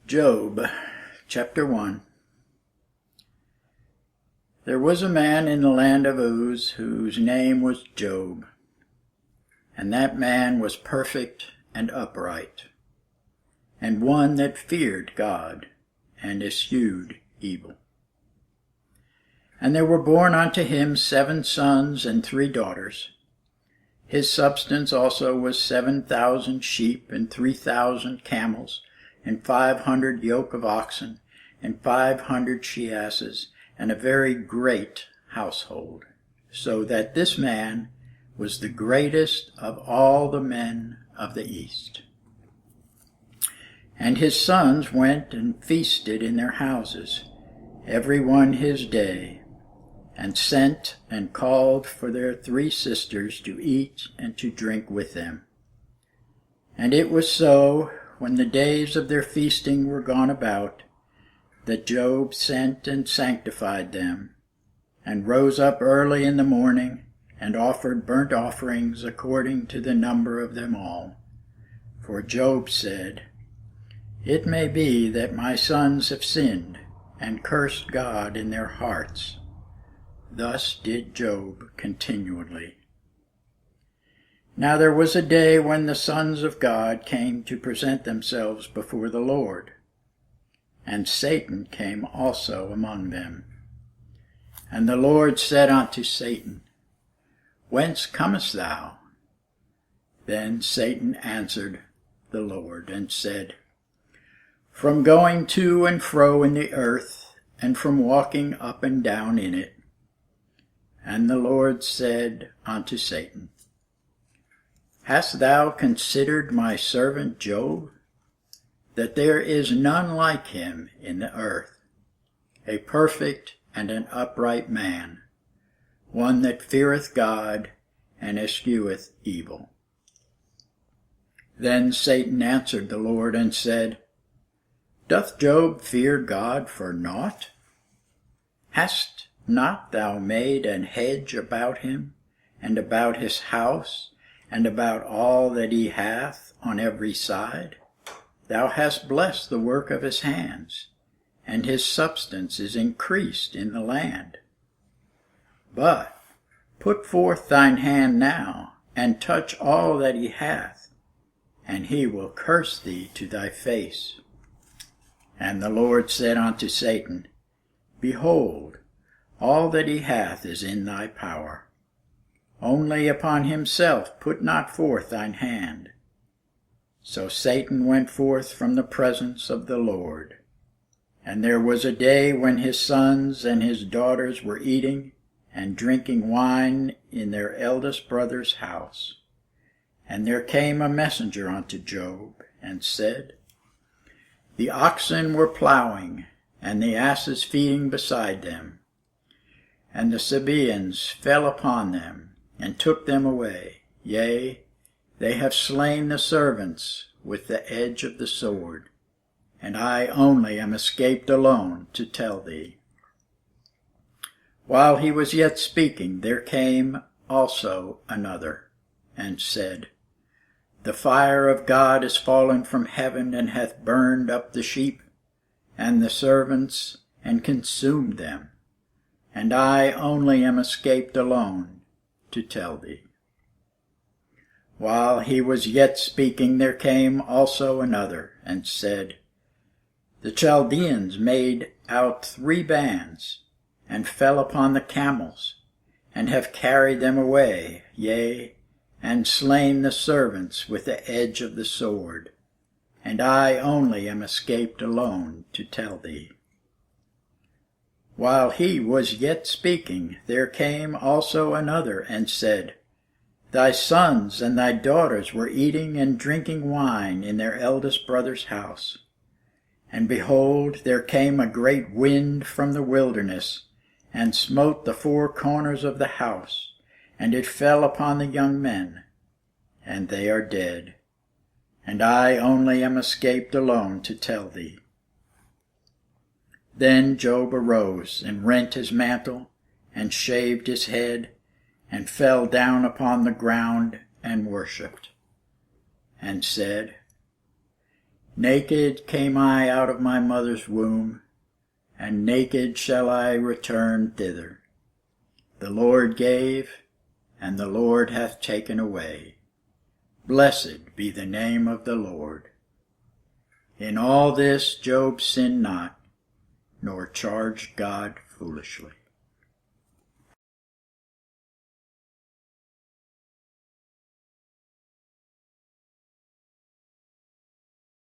Job, chapter 1. There was a man in the land of Uz whose name was Job, and that man was perfect and upright, and one that feared God and eschewed evil. And there were born unto him 7 sons and 3 daughters. His substance also was 7,000 sheep and 3,000 camels, and 500 yoke of oxen, and 500 she-asses, and a very great household, so that this man was the greatest of all the men of the east. And his sons went and feasted in their houses, every one his day, and sent and called for their 3 sisters to eat and to drink with them. And it was so, when the days of their feasting were gone about, that Job sent and sanctified them, and rose up early in the morning, and offered burnt offerings according to the number of them all. For Job said, "It may be that my sons have sinned, and cursed God in their hearts." Thus did Job continually. Now there was a day when the sons of God came to present themselves before the Lord, and Satan came also among them. And the Lord said unto Satan, "Whence comest thou?" Then Satan answered the Lord, and said, "From going to and fro in the earth, and from walking up and down in it." And the Lord said unto Satan, "Hast thou considered my servant Job, that there is none like him in the earth, a perfect and an upright man, one that feareth God and escheweth evil?" Then Satan answered the Lord and said, "Doth Job fear God for naught? Hast not thou made an hedge about him, and about his house, and about all that he hath on every side? Thou hast blessed the work of his hands, and his substance is increased in the land. But put forth thine hand now, and touch all that he hath, and he will curse thee to thy face." And the Lord said unto Satan, "Behold, all that he hath is in thy power. Only upon himself put not forth thine hand." So Satan went forth from the presence of the Lord. And there was a day when his sons and his daughters were eating and drinking wine in their eldest brother's house. And there came a messenger unto Job, and said, "The oxen were plowing, and the asses feeding beside them. And the Sabaeans fell upon them, and took them away. Yea, they have slain the servants with the edge of the sword, and I only am escaped alone to tell thee." While he was yet speaking, there came also another, and said, "The fire of God is fallen from heaven, and hath burned up the sheep and the servants, and consumed them, and I only am escaped alone to tell thee." While he was yet speaking, there came also another, and said, "The Chaldeans made out 3 bands, and fell upon the camels, and have carried them away, yea, and slain the servants with the edge of the sword, and I only am escaped alone to tell thee." While he was yet speaking, there came also another, and said, "Thy sons and thy daughters were eating and drinking wine in their eldest brother's house. And behold, there came a great wind from the wilderness, and smote the 4 corners of the house, and it fell upon the young men, and they are dead. And I only am escaped alone to tell thee." Then Job arose, and rent his mantle, and shaved his head, and fell down upon the ground, and worshipped, and said, Naked came I out of my mother's womb, and naked shall I return thither. The Lord gave, and the Lord hath taken away. Blessed be the name of the Lord. In all this Job sinned not, nor charged God foolishly.